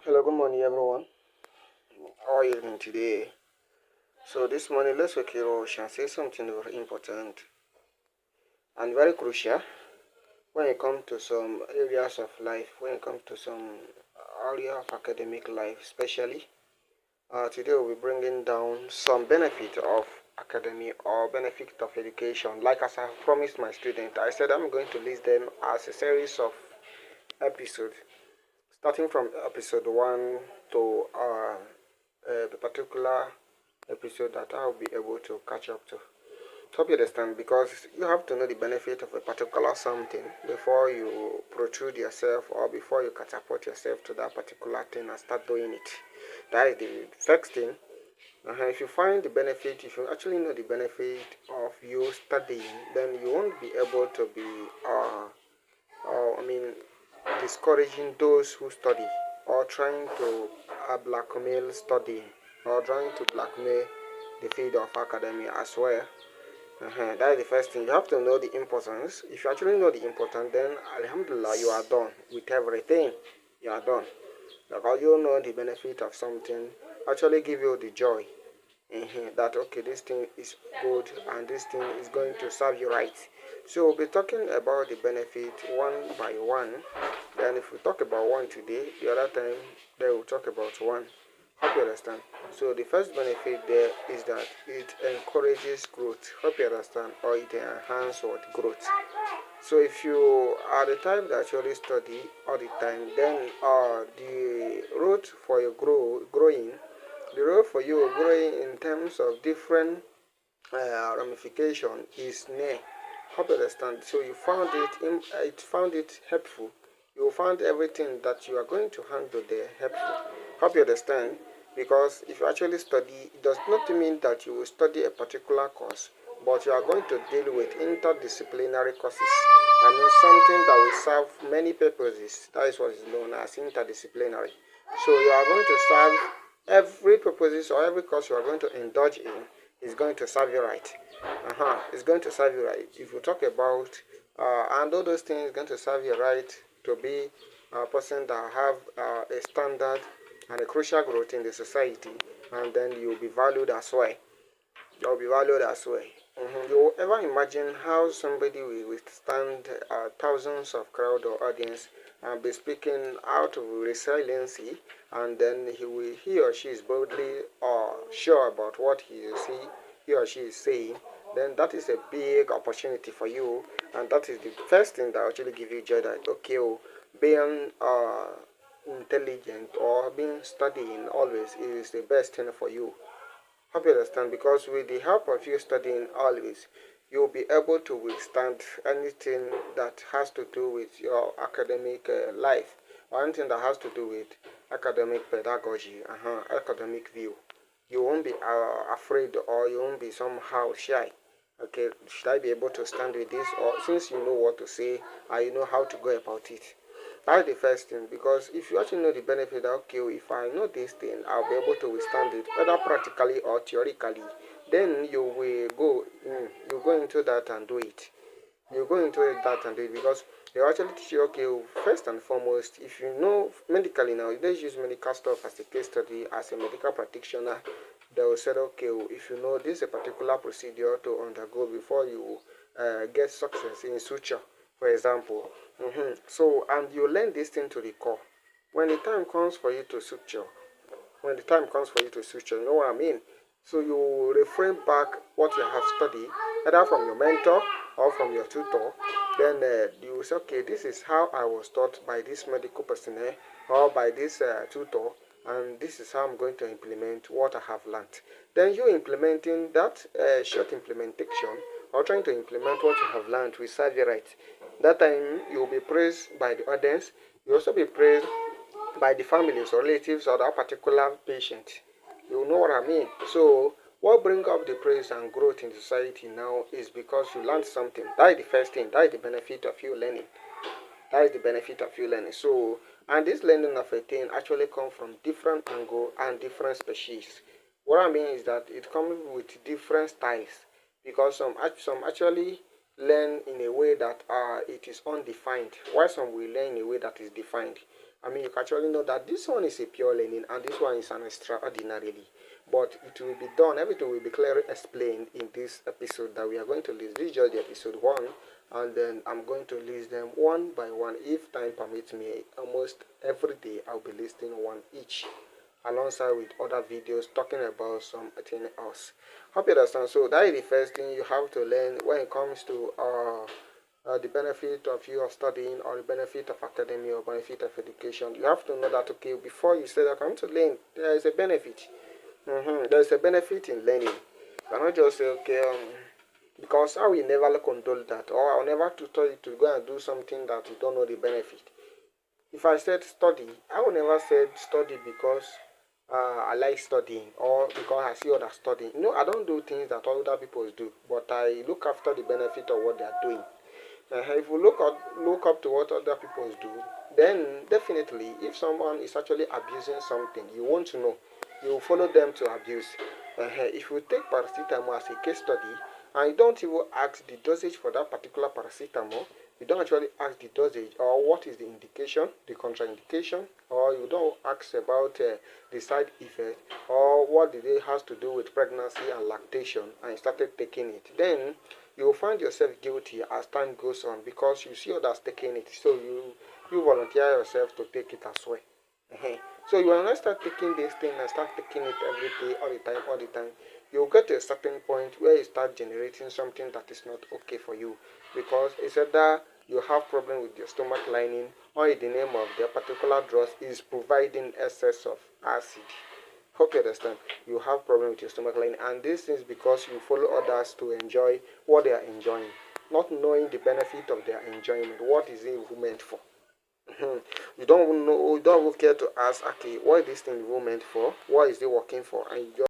Hello, good morning, everyone. How are you doing today? So, this morning, let's take a and say something very important and very crucial when it comes to some areas of life, when it comes to some area of academic life, especially. Today, we'll be bringing down some benefit of academy or benefit of education. Like as I promised my student, I said I'm going to list them as a series of episodes, starting from episode 1 to the particular episode that I'll be able to catch up to. Hope you understand, because you have to know the benefit of a particular something before you protrude yourself or before you catapult yourself to that particular thing and start doing it. That is the first thing. If you find the benefit, if you actually know the benefit of you studying, then you won't be able to be, I mean, discouraging those who study or trying to blackmail studying or trying to blackmail the field of academia as well. That is the first thing. You have to know the importance. If you actually know the importance, then Alhamdulillah, you are done with everything. You are done. Because you know the benefit of something actually give you the joy. That okay, this thing is good and this thing is going to serve you right. So we'll be talking about the benefit one by one. And if we talk about one today, the other time then we'll talk about one. Hope you understand. So the first benefit there is that it encourages growth. Hope you understand, or it enhances what growth. So if you are the type that actually study all the time, then the road for your growing, the road for you growing in terms of different ramification is near. Hope you understand. So you found it helpful. You found everything that you are going to handle there helpful. Hope you understand. Because if you actually study, it does not mean that you will study a particular course, but you are going to deal with interdisciplinary courses. I mean something that will serve many purposes. That is what is known as interdisciplinary. So you are going to serve every purposes or every course you are going to indulge in is going to serve you right. It's going to serve you right. If you talk about and all those things going to serve you right to be a person that have a standard and a crucial growth in the society, and then you'll be valued as well. You'll be valued as well. You ever imagine how somebody will withstand thousands of crowd or audience and be speaking out of resiliency, and then he or she is boldly sure about what he or she is saying, then that is a big opportunity for you, and that is the first thing that actually give you joy that okay, being intelligent or being studying always is the best thing for you. Hope you understand, because with the help of you studying always, you'll be able to withstand anything that has to do with your academic life or anything that has to do with academic pedagogy, academic view. You won't be afraid or you won't be somehow shy. Okay, should I be able to stand with this? Or since you know what to say and you know how to go about it. That's the first thing, because if you actually know the benefit that okay, if I know this thing, I'll be able to withstand it, whether practically or theoretically, then you go into that and do it. You go into that and do it because they actually teach you okay, first and foremost, if you know medically now, let's use medical stuff as a case study as a medical practitioner. They will say okay, if you know this is a particular procedure to undergo before you get success in suture, for example. So, and you learn this thing to the core. When the time comes for you to suture, when the time comes for you to suture, you know what I mean? So you refrain back what you have studied, either from your mentor or from your tutor. Then you will say, okay, this is how I was taught by this medical personnel or by this tutor, and this is how I'm going to implement what I have learned. Then you implementing that short implementation or trying to implement what you have learned will serve you right. That time you will be praised by the audience. You will also be praised by the families or relatives of that particular patient. You know what I mean? So what brings up the praise and growth in society now is because you learned something. That is the first thing. That is the benefit of you learning. That is the benefit of you learning. So, and this learning of a thing actually comes from different angle and different species. What I mean is that it comes with different styles, because some actually learn in a way that it is undefined, while some will learn in a way that is defined. I mean, you can actually know that this one is a pure learning and this one is an extraordinarily. But it will be done, everything will be clearly explained in this episode that we are going to list. This is just the episode 1, and then I'm going to list them one by one. If time permits me, almost every day I'll be listing one each, alongside with other videos talking about something else. Hope you understand. So that is the first thing you have to learn when it comes to the benefit of you of studying, or the benefit of academy, or benefit of education. You have to know that, okay, before you say that I'm to learn, there is a benefit. There is a benefit in learning. You cannot just say, okay, because I will never condone that, or I'll never tutor you to go and do something that you don't know the benefit. If I said study, I will never say study because I like studying, or because I see others studying. No, I don't do things that other people do, but I look after the benefit of what they are doing. If you look up to what other people do, then definitely, if someone is actually abusing something, you want to know. You will follow them to abuse. If you take paracetamol as a case study, and you don't even ask the dosage for that particular paracetamol, you don't actually ask the dosage or what is the indication, the contraindication, or you don't ask about the side effect, or what it has to do with pregnancy and lactation, and you started taking it, then you will find yourself guilty as time goes on, because you see others taking it, so you volunteer yourself to take it as well. So you will not start taking this thing and start taking it every day, all the time. You'll get to a certain point where you start generating something that is not okay for you, because it's either you have problem with your stomach lining, or in the name of the particular drug is providing excess of acid. Hope you understand. You have problem with your stomach lining, and this is because you follow others to enjoy what they are enjoying, not knowing the benefit of their enjoyment. What is it meant for? You don't even know, you don't even care to ask, okay, what is this thing meant for? What is it working for? And you